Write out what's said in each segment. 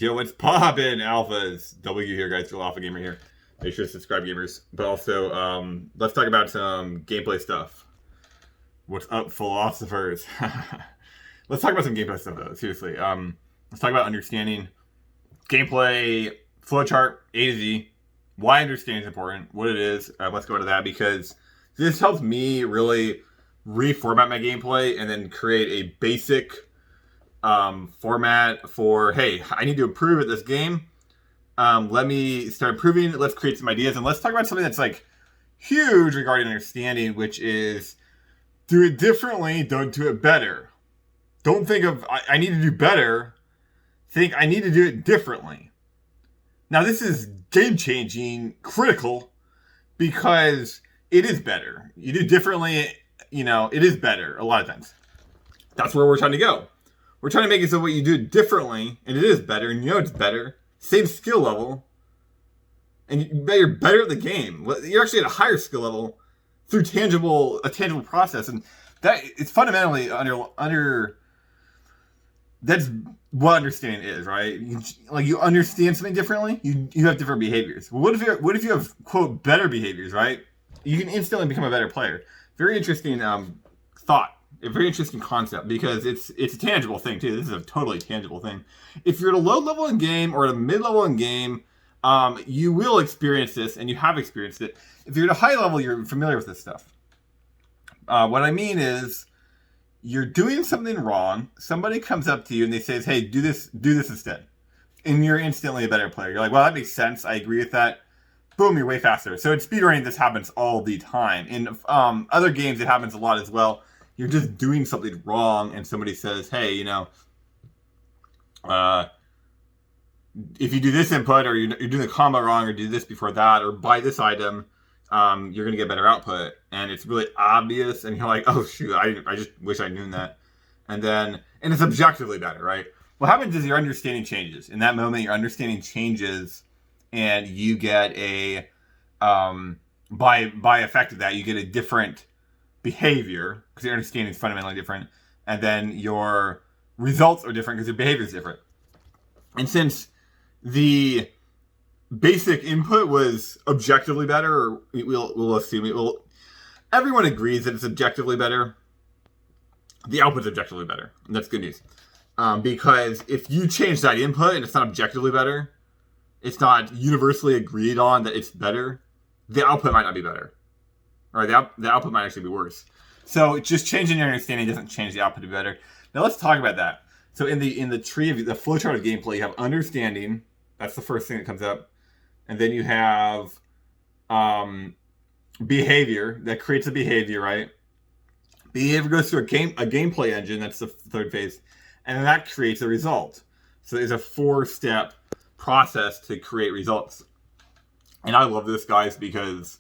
Yo, what's poppin', alphas? W here, guys. Real Alpha Gamer here. Make sure to subscribe, gamers. But also, let's talk about some gameplay stuff. What's up, philosophers? Let's talk about some gameplay stuff, though. Seriously. Let's talk about understanding gameplay, flowchart, A to Z, why understanding is important, what it is. Let's go into that because this helps me really reformat my gameplay and then create a basic format for, hey, I need to improve at this game. Let me start improving. Let's create some ideas, and let's talk about something that's like huge regarding understanding, which is do it differently, don't do it better. Don't think of I need to do better. Think I need to do it differently. Now this is game changing, critical, because it is better. You do differently, it is better a lot of times. That's where we're trying to go. We're trying to make it so what you do differently, and it is better, and it's better. Same skill level, and you're better at the game. You're actually at a higher skill level through a tangible process, and that it's fundamentally under. That's what understanding is, right? You understand something differently. You have different behaviors. Well, what if you have quote better behaviors, right? You can instantly become a better player. Very interesting thought. A very interesting concept because it's a tangible thing too. This is a totally tangible thing. If you're at a low level in game or at a mid level in game, you will experience this, and you have experienced it. If you're at a high level, you're familiar with this stuff. What I mean is, you're doing something wrong. Somebody comes up to you and they say, "Hey, do this instead," and you're instantly a better player. You're like, "Well, that makes sense. I agree with that." Boom, you're way faster. So in speedrunning, this happens all the time. In other games, it happens a lot as well. You're just doing something wrong, and somebody says, "Hey, if you do this input, or you're doing the combo wrong, or do this before that, or buy this item, you're gonna get better output." And it's really obvious, and you're like, "Oh shoot, I just wish I'd known that." And it's objectively better, right? What happens is your understanding changes. In that moment, your understanding changes, and you get a by effect of that, you get a different behavior because your understanding is fundamentally different, and then your results are different because your behavior is different. And since the basic input was objectively better, or we'll assume it will, everyone agrees that it's objectively better. The output's objectively better, and that's good news. Because if you change that input and it's not objectively better, it's not universally agreed on that it's better, the output might not be better. Or the output might actually be worse. So just changing your understanding doesn't change the output to be better. Now let's talk about that. So in the tree of the flowchart of gameplay, you have understanding. That's the first thing that comes up, and then you have behavior that creates a behavior, right? Behavior goes through a gameplay engine. That's the third phase, and then that creates a result. So there's a 4-step process to create results. And I love this, guys, because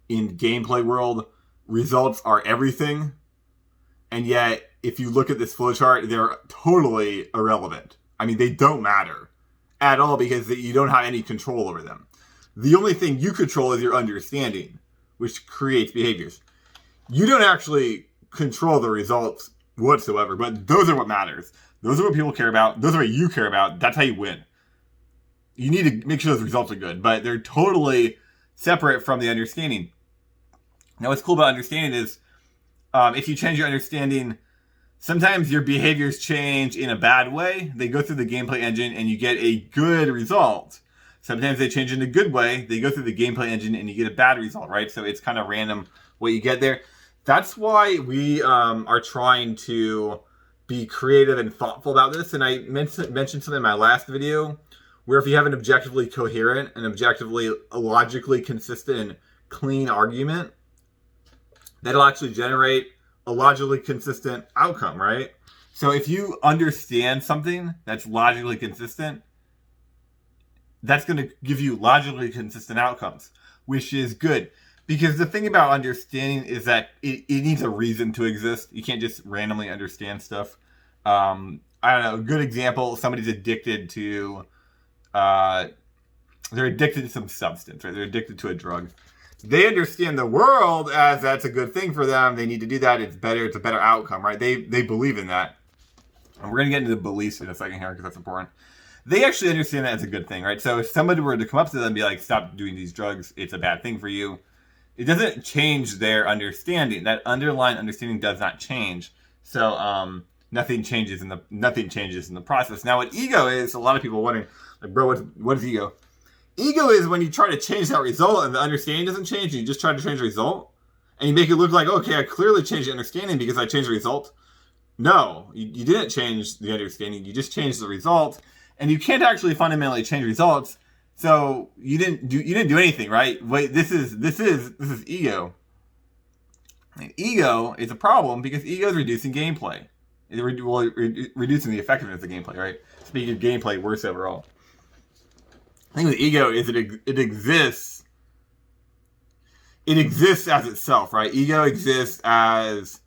in gameplay world, results are everything, and yet if you look at this flowchart, they're totally irrelevant. I mean, they don't matter at all because you don't have any control over them. The only thing you control is your understanding, which creates behaviors. You don't actually control the results whatsoever, but those are what matters. Those are what people care about. Those are what you care about. That's how you win. You need to make sure those results are good, but they're totally separate from the understanding. Now, what's cool about understanding is if you change your understanding, sometimes your behaviors change in a bad way. They go through the gameplay engine and you get a good result. Sometimes they change in a good way. They go through the gameplay engine and you get a bad result, right? So it's kind of random what you get there. That's why we are trying to be creative and thoughtful about this. And I mentioned something in my last video where if you have an objectively coherent and objectively logically consistent and clean argument, that'll actually generate a logically consistent outcome, right? So if you understand something that's logically consistent, that's going to give you logically consistent outcomes, which is good. Because the thing about understanding is that it needs a reason to exist. You can't just randomly understand stuff. I don't know, a good example, somebody's addicted to, they're addicted to some substance, right? They're addicted to a drug. They understand the world as that's a good thing for them. They need to do that. It's better. It's a better outcome, right? They believe in that. And we're going to get into the beliefs in a second here because that's important. they actually understand that as a good thing, right? So if somebody were to come up to them and be like, stop doing these drugs, it's a bad thing for you, it doesn't change their understanding. That underlying understanding does not change. So nothing changes in the process. Now, what ego is, a lot of people wondering, like, bro, what is ego? Ego is when you try to change that result and the understanding doesn't change, and you just try to change the result, and you make it look like, okay, I clearly changed the understanding because I changed the result. No, you didn't change the understanding. You just changed the result, and you can't actually fundamentally change results. So you didn't do anything, right? Wait, this is ego. And ego is a problem because ego is reducing gameplay. Reducing the effectiveness of gameplay, right? It's making gameplay worse overall. I think with ego is it exists. It exists as itself, right? Ego exists as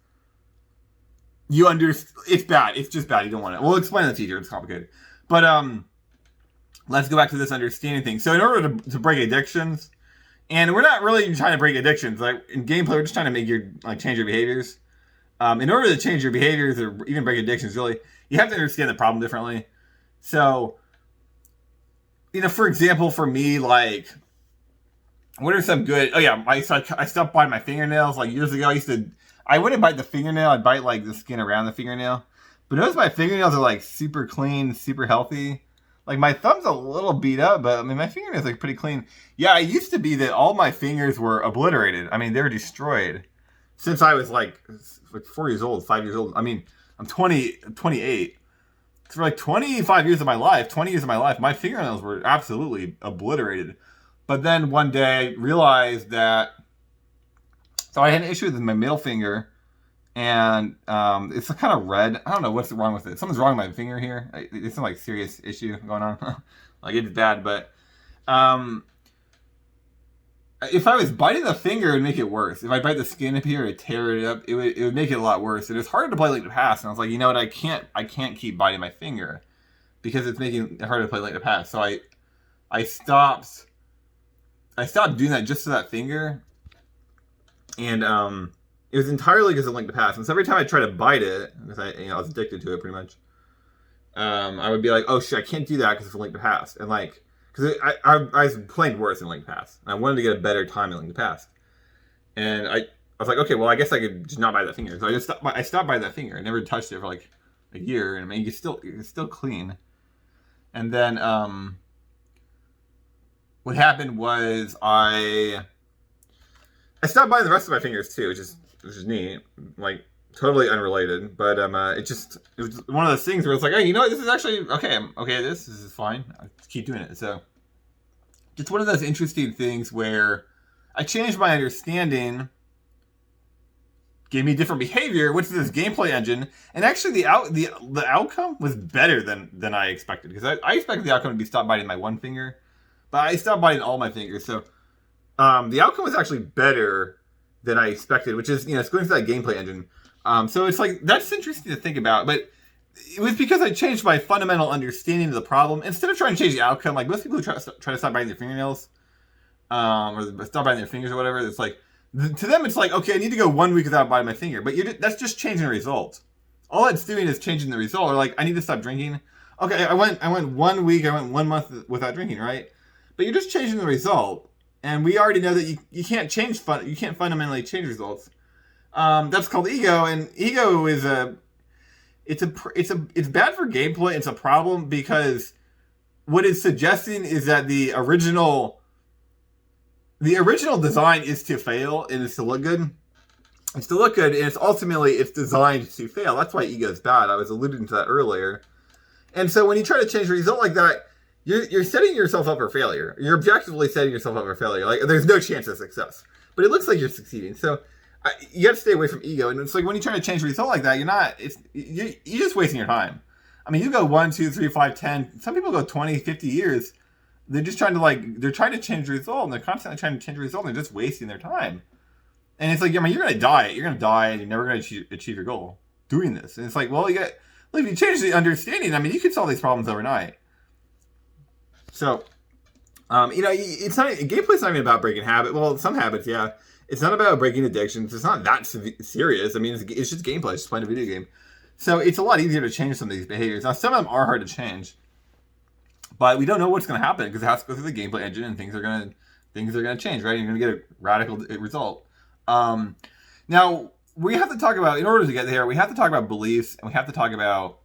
you understand. It's bad. It's just bad. You don't want it. We'll explain in the future. It's complicated. But let's go back to this understanding thing. So in order to break addictions, and we're not really trying to break addictions. Like in gameplay, we're just trying to make change your behaviors. In order to change your behaviors or even break addictions, really, you have to understand the problem differently. So, for example, for me, like, what are some good? Oh yeah, I stopped biting my fingernails. Like years ago, I wouldn't bite the fingernail. I'd bite like the skin around the fingernail. But notice my fingernails are like super clean, super healthy. Like my thumb's a little beat up, but I mean my fingernails are pretty clean. Yeah, it used to be that all my fingers were obliterated. I mean they were destroyed since I was like 4 years old, 5 years old. I mean I'm 28. For like 20 years of my life, my fingernails were absolutely obliterated. But then one day I realized that, so I had an issue with my middle finger, and it's kind of red. I don't know what's wrong with it. Something's wrong with my finger here. It's some like serious issue going on. Like it's bad, but if I was biting the finger, it would make it worse. If I bite the skin up here, it'd tear it up. It would make it a lot worse. And it's harder to play Link to the Past. And I was like, you know what? I can't keep biting my finger because it's making it harder to play Link to the Past. So I stopped doing that just to that finger. And it was entirely because of Link to the Past. And so every time I try to bite it, because I was addicted to it pretty much, I would be like, oh shit, I can't do that because it's Link to the Past. And like, because I was playing worse in Link to the Past. And I wanted to get a better time in Link to the Past. And I was like, okay, well, I guess I could just not bite that finger. So I stopped biting that finger. I never touched it for like a year. And I mean, it's still clean. And then what happened was I stopped biting the rest of my fingers too, which is neat. Like totally unrelated, but it was one of those things where it's like, hey, you know what? This is actually okay. This is fine. I just keep doing it. So just one of those interesting things where I changed my understanding, gave me different behavior, which is this gameplay engine, and actually the outcome was better than I expected, because I expected the outcome to be stop biting my one finger, but I stopped biting all my fingers. So the outcome was actually better than I expected, which is it's going through that gameplay engine. So it's like, that's interesting to think about, but it was because I changed my fundamental understanding of the problem. Instead of trying to change the outcome, like most people who try to stop biting their fingernails, or stop biting their fingers or whatever, it's like, to them it's like, okay, I need to go 1 week without biting my finger, but that's just changing the result. All it's doing is changing the result. Or like, I need to stop drinking. Okay, I went 1 week, I went 1 month without drinking, right? But you're just changing the result, and we already know that you can't fundamentally change results. That's called ego, and ego is it's bad for gameplay. It's a problem because what it's suggesting is that the original design is to fail and it's to look good. It's to look good, and it's designed to fail. That's why ego is bad. I was alluding to that earlier. And so when you try to change a result like that, you're setting yourself up for failure. You're objectively setting yourself up for failure. Like there's no chance of success, but it looks like you're succeeding. So you have to stay away from ego. And it's like when you try to change a result like that, you're just wasting your time. I mean, you go 1, 2, 3, 5, 10. Some people go 20, 50 years. They're just trying to change the result, and they're constantly trying to change the result, and they're just wasting their time. And it's like, I mean, you're going to die. You're going to die, and you're never going to achieve your goal doing this. And it's like, well, if you change the understanding, I mean, you could solve these problems overnight. So, it's not, gameplay's not even about breaking habit. Well, some habits, yeah. It's not about breaking addictions. It's not that serious. I mean, it's just gameplay. It's just playing a video game. So it's a lot easier to change some of these behaviors. Now, some of them are hard to change. but we don't know what's going to happen because it has to go through the gameplay engine, and things are going to change, right? You're going to get a radical result. Now we have to talk about, in order to get there, we have to talk about beliefs, and we have to talk about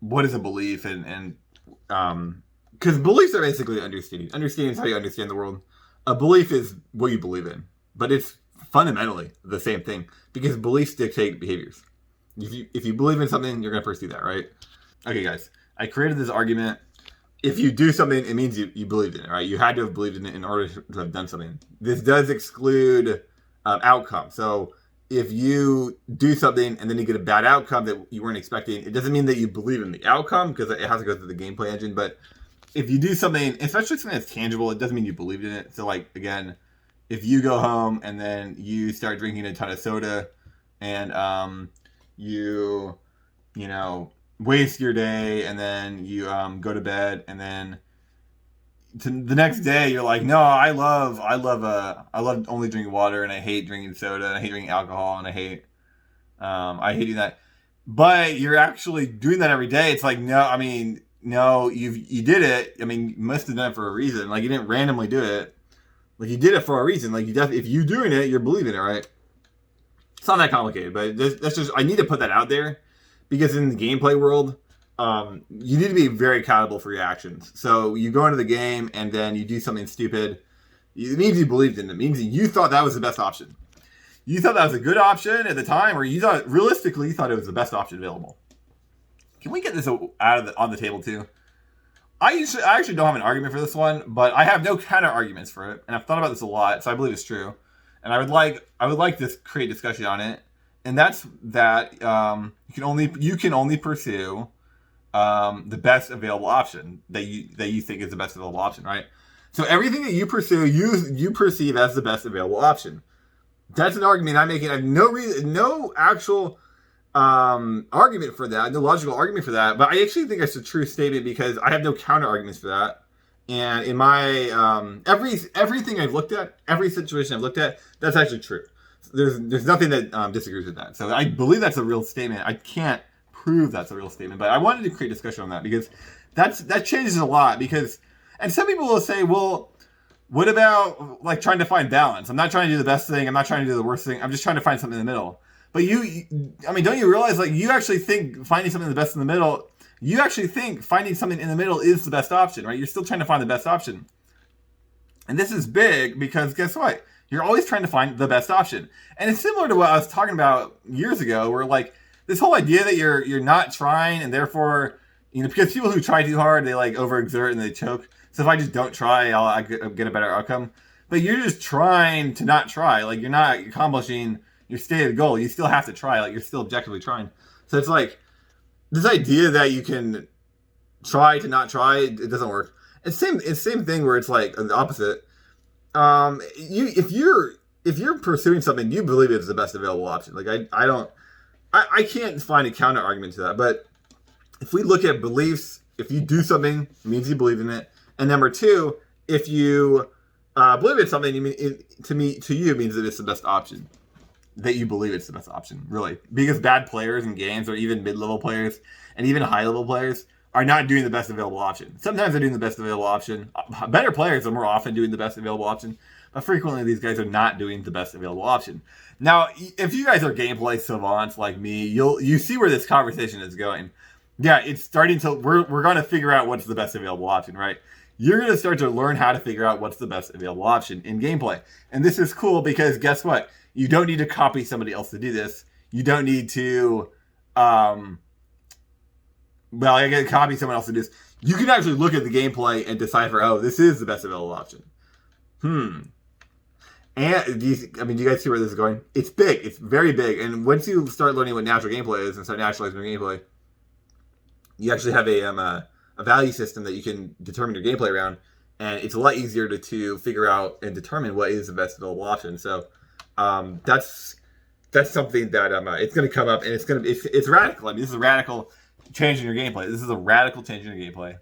what is a belief, and because beliefs are basically understanding. Understanding is how you understand the world. A belief is what you believe in, but it's fundamentally the same thing because beliefs dictate behaviors. If you believe in something, you're going to pursue that, right? Okay, guys, I created this argument. If you do something, it means you believed in it, right? You had to have believed in it in order to have done something. This does exclude outcome. So if you do something and then you get a bad outcome that you weren't expecting, it doesn't mean that you believe in the outcome because it has to go through the gameplay engine. But if you do something, especially something that's tangible, it doesn't mean you believed in it. So like, again, if you go home and then you start drinking a ton of soda and you waste your day and then you go to bed and then the next day you're like, no, I love only drinking water and I hate drinking soda and I hate drinking alcohol and I hate doing that. But you're actually doing that every day. It's like, no, you did it. I mean, you must have done it for a reason. Like, you didn't randomly do it. Like, you did it for a reason. Like, if you're doing it, you're believing it, right? It's not that complicated, but that's just, I need to put that out there because in the gameplay world, you need to be very accountable for your actions. So you go into the game and then you do something stupid. It means you believed in it. It means you thought that was the best option. You thought that was a good option at the time, or you thought it was the best option available. Can we get this on the table too? I actually don't have an argument for this one, but I have no counter arguments for it, and I've thought about this a lot, so I believe it's true. And I would like to create discussion on it, and that's that you can only pursue the best available option that you think is the best available option, right? So everything that you pursue, you perceive as the best available option. That's an argument I'm making. I have no actual argument for that, no logical argument for that, but I actually think it's a true statement because I have no counter arguments for that. And in my everything I've looked at, every situation I've looked at, that's actually true. There's nothing that disagrees with that. So I believe that's a real statement. I can't prove that's a real statement, but I wanted to create discussion on that because that changes a lot. And some people will say, well, what about like trying to find balance? I'm not trying to do the best thing. I'm not trying to do the worst thing. I'm just trying to find something in the middle. But don't you realize, like, you actually think finding something the best in the middle, you actually think finding something in the middle is the best option, right? You're still trying to find the best option. And this is big because guess what? You're always trying to find the best option. And it's similar to what I was talking about years ago, where like this whole idea that you're not trying and therefore, because people who try too hard, they like overexert and they choke. So if I just don't try, I'll get a better outcome. But you're just trying to not try. Like, you're not accomplishing your stated goal. You still have to try. Like, you're still objectively trying. So it's like this idea that you can try to not try, it doesn't work. It's same thing where it's like the opposite. If you're pursuing something, you believe it's the best available option. Like, I can't find a counter argument to that. But if we look at beliefs, if you do something, it means you believe in it. And number two, if you believe in something, to you means that it's the best option. That you believe it's the best option, really. Because bad players in games, or even mid-level players, and even high-level players, are not doing the best available option. Sometimes they're doing the best available option. Better players are more often doing the best available option, but frequently these guys are not doing the best available option. Now, if you guys are gameplay savants like me, you see where this conversation is going. Yeah, it's starting to, we're going to figure out what's the best available option, right? You're going to start to learn how to figure out what's the best available option in gameplay. And this is cool because guess what? You don't need to copy somebody else to do this. You don't need to, I gotta copy someone else to do this. You can actually look at the gameplay and decipher, this is the best available option. And do you guys see where this is going? It's big. It's very big. And once you start learning what natural gameplay is and start naturalizing your gameplay, you actually have a value system that you can determine your gameplay around, and it's a lot easier to figure out and determine what is the best available option. So that's something that it's going to come up, and it's radical. I mean, this is a radical change in your gameplay. This is a radical change in your gameplay.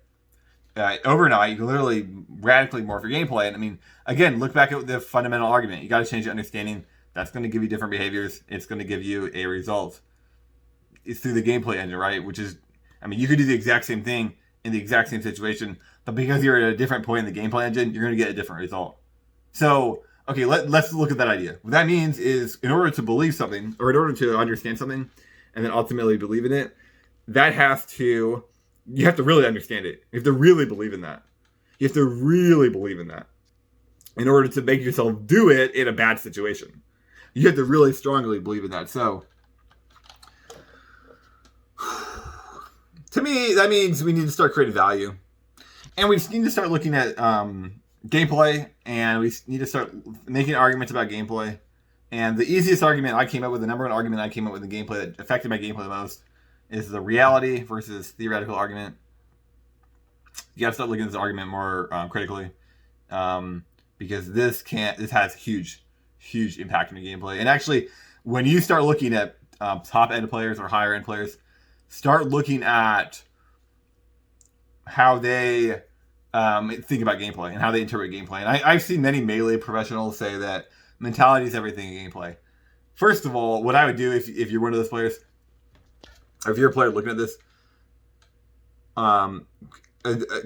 Overnight, you can literally radically morph your gameplay. And I mean, again, look back at the fundamental argument. You got to change your understanding. That's going to give you different behaviors. It's going to give you a result. It's through the gameplay engine, right? Which is, I mean, you could do the exact same thing in the exact same situation, but because you're at a different point in the gameplay engine, you're going to get a different result. So, okay, let's look at that idea. What that means is, in order to believe something, or in order to understand something, and then ultimately believe in it, you have to really understand it. You have to really believe in that. You have to really believe in that in order to make yourself do it in a bad situation. You have to really strongly believe in that. So, to me, that means we need to start creating value. And we just need to start looking at gameplay, and we need to start making arguments about gameplay. And the easiest argument I came up with, the number one argument I came up with in gameplay that affected my gameplay the most, is the reality versus theoretical argument. You got to start looking at this argument more critically, because this has huge impact on the gameplay. And actually, when you start looking at top end players or higher end players, start looking at how they think about gameplay and how they interpret gameplay. And I've seen many Melee professionals say that mentality is everything in gameplay. First of all, what I would do if you're one of those players, or if you're a player looking at this,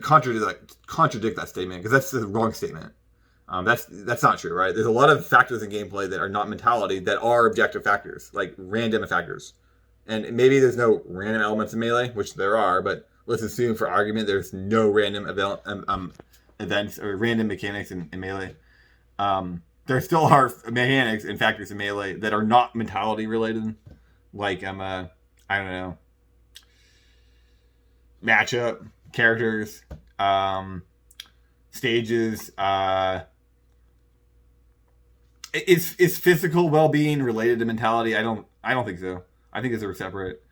contradict that statement, because that's the wrong statement. That's not true, right? There's a lot of factors in gameplay that are not mentality, that are objective factors, like random factors. And maybe there's no random elements in Melee, which there are, but let's assume for argument there's no random events or random mechanics in Melee. There still are mechanics and factors in Melee that are not mentality related, like I don't know, matchup, characters, stages. Is physical well-being related to mentality? I don't think so. I think they're separate.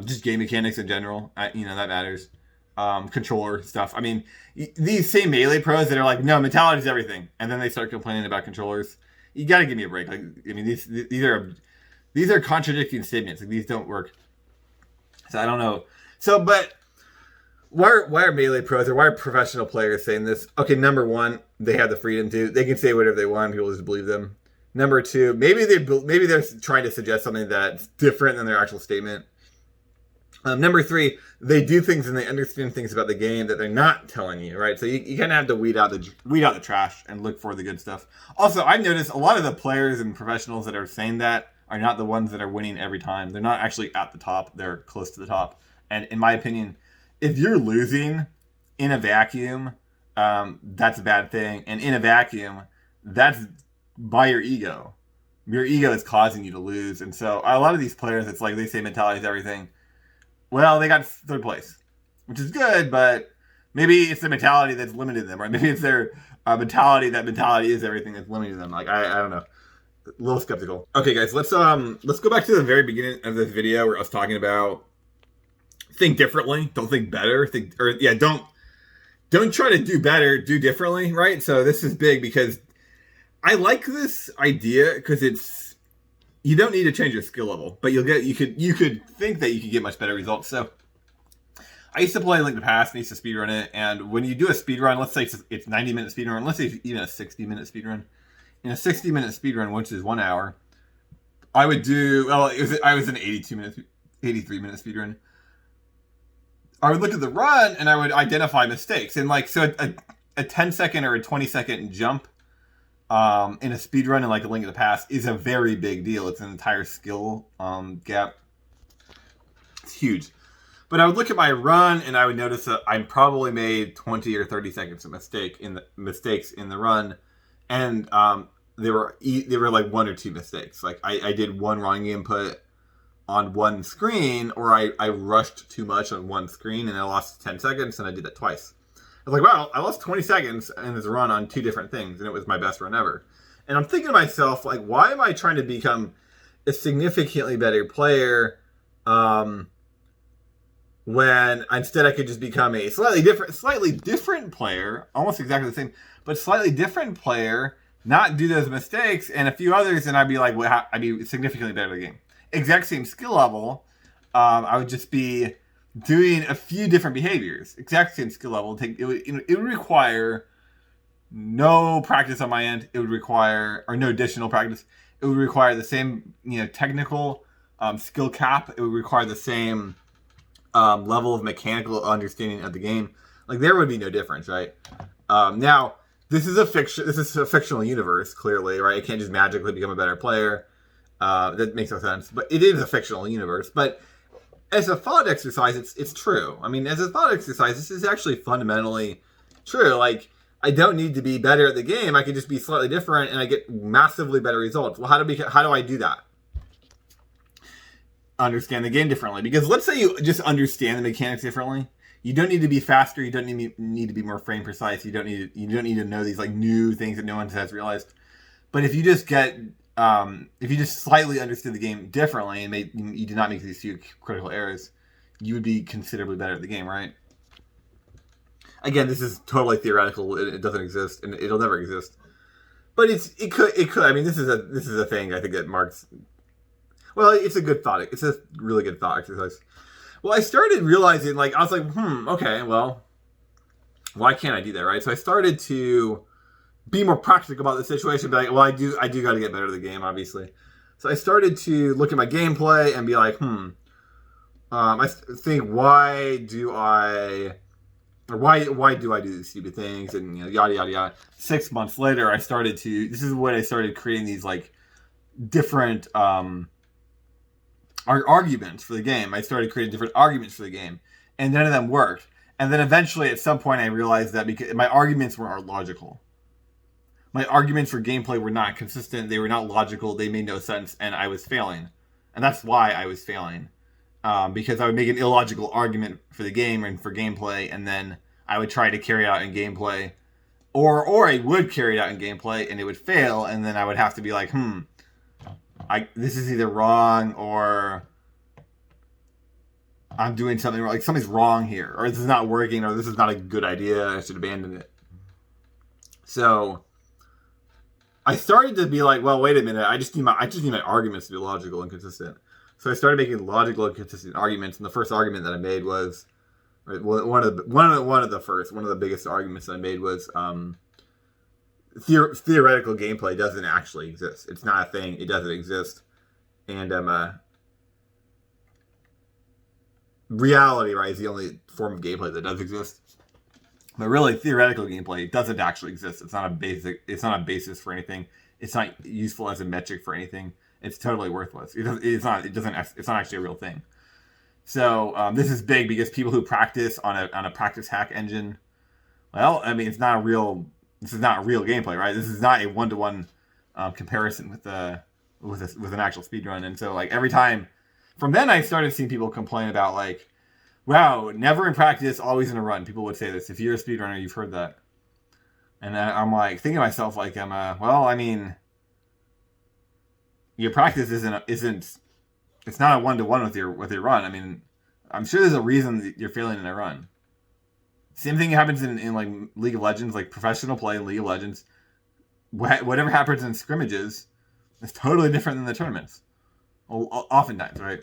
Just game mechanics in general, that matters. Controller stuff. I mean, these same Melee pros that are like, no, mentality is everything, and then they start complaining about controllers. You got to give me a break. Like, I mean, these are contradicting statements. Like, these don't work. So I don't know. So, but why are Melee pros or why are professional players saying this? Okay, number one, they have the freedom to. They can say whatever they want. People just believe them. Number two, maybe they're trying to suggest something that's different than their actual statement. Number three, they do things and they understand things about the game that they're not telling you, right? So you kind of have to weed out the trash and look for the good stuff. Also, I've noticed a lot of the players and professionals that are saying that are not the ones that are winning every time. They're not actually at the top. They're close to the top. And in my opinion, if you're losing in a vacuum, that's a bad thing. And in a vacuum, that's by your ego. Your ego is causing you to lose. And so a lot of these players, it's like they say mentality is everything. Well, they got third place, which is good, but maybe it's the mentality that's limited them, or maybe it's their mentality is everything that's limiting them. Like, I don't know. A little skeptical. Okay, guys, let's go back to the very beginning of this video where I was talking about think differently, don't think better, don't try to do better, do differently, right? So this is big because I like this idea because you don't need to change your skill level, but you could think that you could get much better results. So I used to play Link to the Past and I used to speedrun it, and when you do a speedrun, let's say it's 90-minute speedrun, let's say even a 60-minute speedrun. In a 60-minute speedrun, which is 1 hour, I would do, I was an 83-minute speedrun. I would look at the run and I would identify mistakes. And like, so a 10-second or a 20-second jump in a speedrun in like a Link to the Past is a very big deal. It's an entire skill gap. It's huge. But I would look at my run and I would notice that I probably made 20 or 30 seconds of mistakes in the run. And they were like one or two mistakes. Like I did one wrong input on one screen, or I rushed too much on one screen and I lost 10 seconds, and I did that twice. I was like, wow, I lost 20 seconds in this run on two different things, and it was my best run ever. And I'm thinking to myself, like, why am I trying to become a significantly better player when instead I could just become a slightly different player, almost exactly the same, but slightly different player, not do those mistakes, and a few others, and I'd be like, well, I'd be significantly better at the game. Exact same skill level, I would just be doing a few different behaviors. Exact same skill level. It would require no practice on my end. It would require, or no additional practice. It would require the same, technical skill cap. It would require the same level of mechanical understanding of the game, like there would be no difference, right? Now, this is a fictional universe, clearly, right? It can't just magically become a better player. That makes no sense, but it is a fictional universe. But as a thought exercise, it's true. I mean, as a thought exercise, this is actually fundamentally true. Like, I don't need to be better at the game. I can just be slightly different, and I get massively better results. Well, how do I do that? Understand the game differently. Because let's say you just understand the mechanics differently. You don't need to be faster. You don't need to be more frame precise. You don't need to know these like new things that no one has realized. But if you just slightly understood the game differently and you did not make these few critical errors, you would be considerably better at the game, right? Again, this is totally theoretical. It doesn't exist, and it'll never exist. But it could. I mean, this is a thing. I think that marks. Well, it's a good thought. It's a really good thought exercise. Well, I started realizing, like, I was like, okay, well, why can't I do that, right? So I started to be more practical about the situation. Be like, well, I do got to get better at the game, obviously. So I started to look at my gameplay and be like, I think, why do I do these stupid things, and yada yada yada. 6 months later, this is when I started creating these like different arguments for the game. I started creating different arguments for the game, and none of them worked. And then eventually, at some point, I realized that because my arguments weren't logical. My arguments for gameplay were not consistent. They were not logical. They made no sense, and I was failing. And that's why I was failing. Because I would make an illogical argument for the game and for gameplay, and then I would try to carry it out in gameplay. Or I would carry it out in gameplay, and it would fail, and then I would have to be like, this is either wrong, or I'm doing something wrong. Like, something's wrong here, or this is not working, or this is not a good idea, I should abandon it. So I started to be like, well, wait a minute, I just need my arguments to be logical and consistent. So I started making logical and consistent arguments, and the first argument that I made was, one of the biggest arguments that I made was, theoretical gameplay doesn't actually exist. It's not a thing. It doesn't exist. And reality, right, is the only form of gameplay that does exist. But really, theoretical gameplay doesn't actually exist. It's not a basis for anything. It's not useful as a metric for anything. It's totally worthless. It's not actually a real thing. So this is big because people who practice on a practice hack engine, well, I mean, this is not real gameplay, right? This is not a one-to-one comparison with an actual speedrun. And so, like, every time from then, I started seeing people complain about, like, wow, never in practice, always in a run. People would say this. If you're a speedrunner, you've heard that. And I'm like thinking to myself, like, well, I mean, your practice isn't it's not a one-to-one with your run. I mean, I'm sure there's a reason that you're failing in a run. Same thing happens in like League of Legends, like professional play in League of Legends. Whatever happens in scrimmages is totally different than the tournaments. Oftentimes, right?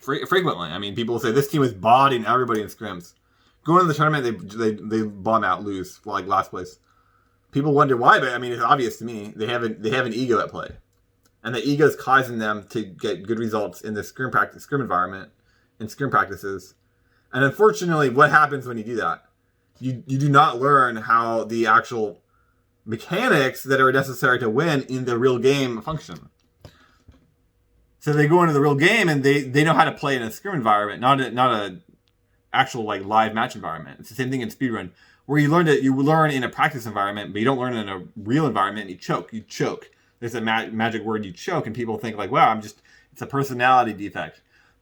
Frequently. I mean, people will say this team is bodying everybody in scrims. Going to the tournament, they bomb out, lose, like last place. People wonder why, but I mean, it's obvious to me. They have an ego at play, and the ego is causing them to get good results in the scrim environment, in scrim practices. And unfortunately, what happens when you do that? You do not learn how the actual mechanics that are necessary to win in the real game function. So they go into the real game and they know how to play in a scrim environment, not a actual like live match environment. It's the same thing in speedrun, where you learn in a practice environment, but you don't learn in a real environment. You choke. There's a magic word, you choke, and people think like, wow, it's a personality defect.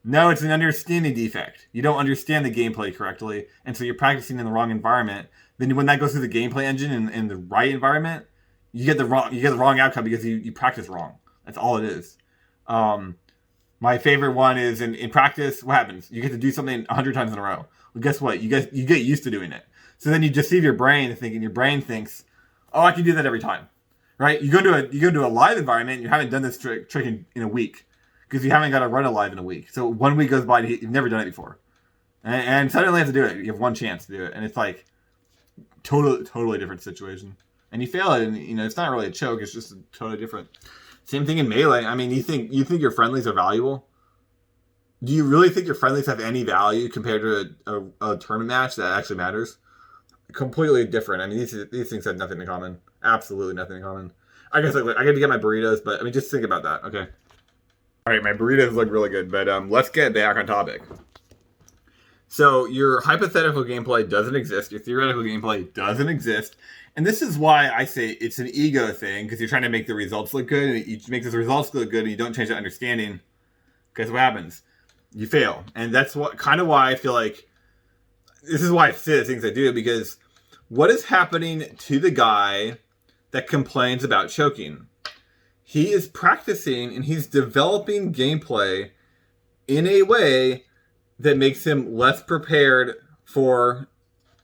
No, it's an understanding defect. You don't understand the gameplay correctly, and so you're practicing in the wrong environment. Then when that goes through the gameplay engine in the right environment, you get the wrong outcome because you practice wrong. That's all it is. My favorite one is in practice. What happens? You get to do something 100 times in a row. Well, guess what? You get used to doing it. So then you deceive your brain, thinking your brain thinks, "Oh, I can do that every time." Right? You go to a live environment. And you haven't done this trick in a week because you haven't got to run a live in a week. So 1 week goes by, and you've never done it before, and suddenly you have to do it. You have one chance to do it, and it's like totally different situation. And you fail it, and it's not really a choke. It's just totally different. Same thing in Melee. I mean, you think your friendlies are valuable? Do you really think your friendlies have any value compared to a tournament match that actually matters? Completely different. I mean, these things have nothing in common. Absolutely nothing in common. I guess like, I got to get my burritos, but I mean, just think about that. Okay. All right, my burritos look really good, but let's get back on topic. So your hypothetical gameplay doesn't exist. Your theoretical gameplay doesn't exist. And this is why I say it's an ego thing, because you're trying to make the results look good, and you make those results look good, and you don't change the understanding. Guess what happens? You fail. And that's what kind of why I feel like this is why I say the things I do, because what is happening to the guy that complains about choking? He is practicing and he's developing gameplay in a way that makes him less prepared for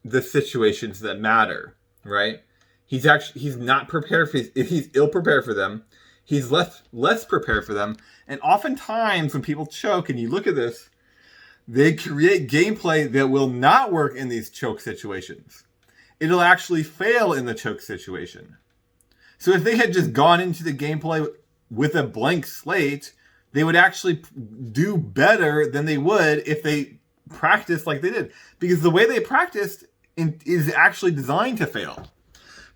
the situations that matter, right? He's not prepared for, he's ill prepared for them. He's less prepared for them. And oftentimes when people choke, and you look at this, they create gameplay that will not work in these choke situations. It'll actually fail in the choke situation. So if they had just gone into the gameplay with a blank slate, they would actually do better than they would if they practiced like they did. Because the way they practiced is actually designed to fail.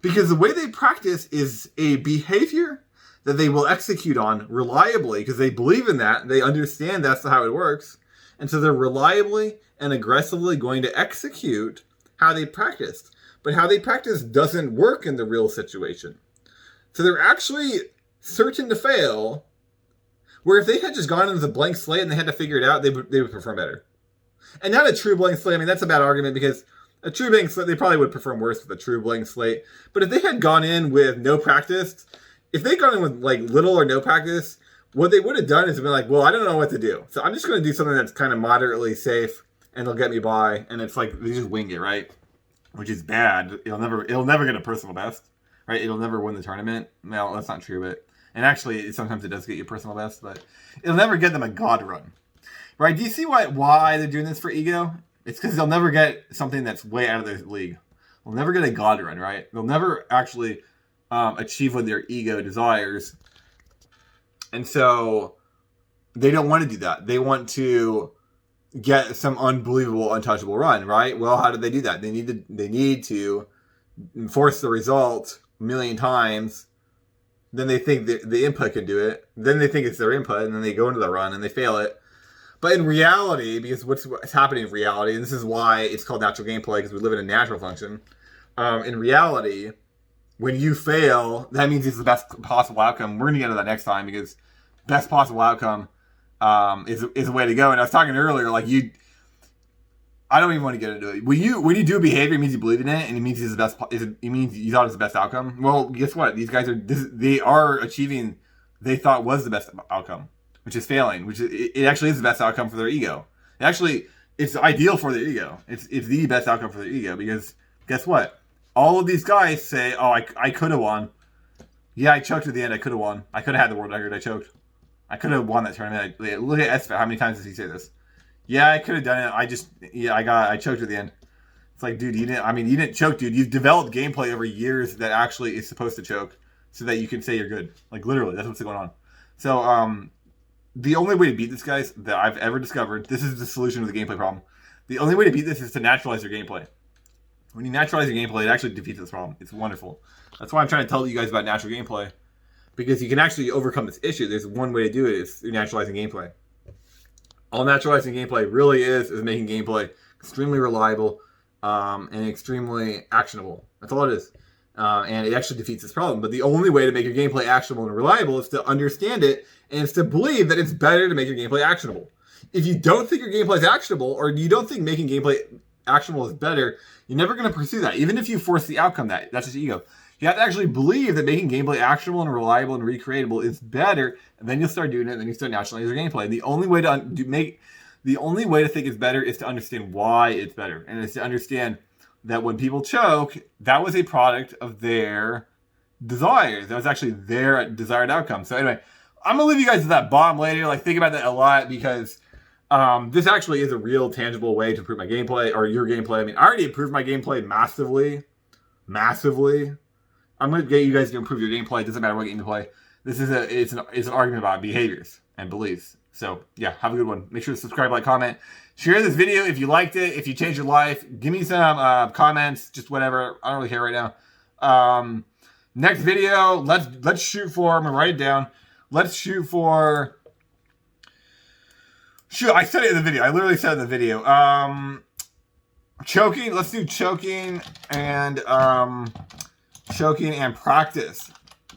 Because the way they practice is a behavior that they will execute on reliably, because they believe in that, they understand that's how it works, and so they're reliably and aggressively going to execute how they practiced. But how they practice doesn't work in the real situation. So they're actually certain to fail, where if they had just gone into the blank slate and they had to figure it out, they would perform better. And not a true blank slate. I mean, that's a bad argument, because a true blank slate, they probably would perform worse with a true blank slate. But if they had gone in with no practice, if they'd gone in with like little or no practice, what they would have done is been like, well, I don't know what to do. So I'm just going to do something that's kind of moderately safe and they'll get me by. And it's like, they just wing it, right? Which is bad. It'll never get a personal best, right? It'll never win the tournament. No, that's not true, but, and actually sometimes it does get you a personal best, but it'll never get them a god run, right? Do you see why they're doing this for ego? It's because they'll never get something that's way out of their league. They'll never get a god run, right? They'll never actually achieve what their ego desires. And so they don't want to do that. They want to get some unbelievable, untouchable run, right? Well, how did they do that? They need to force the result a million times. Then they think the input can do it. Then they think it's their input, and then they go into the run and they fail it. But in reality, because what's happening in reality, and this is why it's called natural gameplay, because we live in a natural function. In reality, when you fail, that means it's the best possible outcome. We're going to get into that next time, because best possible outcome is a way to go. And I was talking earlier, like I don't even want to get into it. When you do a behavior, it means you believe in it, and it means it's the best. It means you thought it was the best outcome. Well, guess what? These guys are achieving they thought was the best outcome, which is failing. Which it actually is the best outcome for their ego. It's ideal for their ego. It's the best outcome for their ego, because guess what? All of these guys say, "Oh, I could have won. Yeah, I choked at the end. I could have won. I could have had the world record. I choked. I could have won that tournament." Look at Espa. How many times does he say this? Yeah, I could have done it. I choked at the end. It's like, dude, you didn't choke, dude. You've developed gameplay over years that actually is supposed to choke, so that you can say you're good. Like, literally, that's what's going on. So, the only way to beat this, guys, that I've ever discovered, this is the solution to the gameplay problem. The only way to beat this is to naturalize your gameplay. When you naturalize your gameplay, it actually defeats this problem. It's wonderful. That's why I'm trying to tell you guys about natural gameplay, because you can actually overcome this issue. There's one way to do it, is through naturalizing gameplay. All naturalizing gameplay really is making gameplay extremely reliable and extremely actionable. That's all it is. And it actually defeats this problem. But the only way to make your gameplay actionable and reliable is to understand it, and it's to believe that it's better to make your gameplay actionable. If you don't think your gameplay is actionable, or you don't think making gameplay actionable is better, you're never going to pursue that. Even if you force the outcome, that's just ego. You have to actually believe that making gameplay actionable and reliable and recreatable is better, and then you'll start doing it, and then you start naturalizing your gameplay. The only way to think it's better is to understand why it's better, and it's to understand that when people choke, that was a product of their desires. That was actually their desired outcome. So anyway, I'm gonna leave you guys with that bomb later. Like, think about that a lot, because this actually is a real tangible way to improve my gameplay, or your gameplay. I mean, I already improved my gameplay massively. I'm going to get you guys to improve your gameplay. It doesn't matter what game you play. It's an argument about behaviors and beliefs. So yeah, have a good one. Make sure to subscribe, like, comment, share this video if you liked it. If you changed your life, give me some comments, just whatever. I don't really care right now. Next video, let's shoot for. I'm gonna write it down. Let's shoot for. Shoot, I said it in the video. I literally said it in the video. Choking. Let's do choking and practice.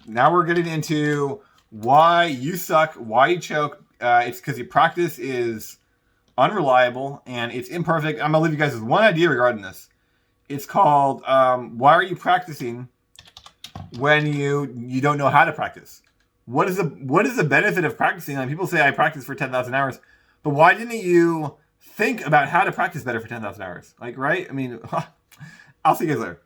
Now we're getting into why you suck, why you choke. It's because your practice is unreliable and it's imperfect. I'm gonna leave you guys with one idea regarding this. It's called why are you practicing when you don't know how to practice? What is the benefit of practicing? Like, people say I practice for 10,000 hours, but why didn't you think about how to practice better for 10,000 hours? Like, right? I mean, I'll see you guys later.